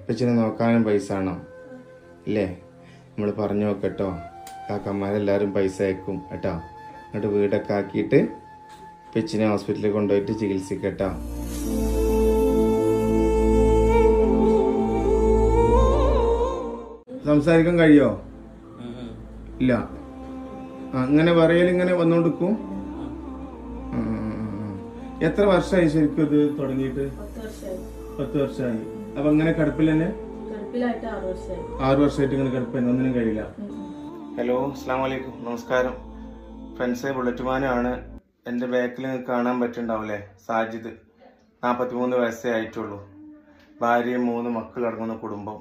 പെച്ചിനെ നോക്കാനും പൈസ ആണോ ഇല്ലേ? നമ്മൾ പറഞ്ഞു നോക്കട്ടോ. കാക്കന്മാരെല്ലാവരും പൈസ അയക്കും കേട്ടോ. എന്നിട്ട് വീടൊക്കെ ആക്കിയിട്ട് പെച്ചിനെ ഹോസ്പിറ്റലിൽ കൊണ്ടുപോയിട്ട് ചികിത്സിക്കട്ടോ. സംസാരിക്കാൻ കഴിയോ? ഇല്ല. അങ്ങനെ പറയലിങ്ങനെ വന്നോണ്ടിരിക്കും. എത്ര വർഷമായി ശരിക്കും ഇത് തുടങ്ങിയിട്ട്? 10 വർഷമായി. അപ്പൊ അങ്ങനെ കിടപ്പിൽ തന്നെ 6 വർഷമായിട്ട് ഇങ്ങനെ കിടപ്പ് തന്നെ, ഒന്നിനും കഴിയില്ല. ഹലോ, അസ്സലാമു അലൈക്കും, നമസ്കാരം ഫ്രണ്ട്സ്. ബുള്ളറ്റുമാനാണ്. എൻ്റെ ബാക്കിൽ കാണാൻ പറ്റുന്നുണ്ടാവില്ലേ, സാജിദ്. 43 വയസ്സേ ആയിട്ടുള്ളൂ. ഭാര്യയും 3 മക്കൾ അടങ്ങുന്ന കുടുംബം.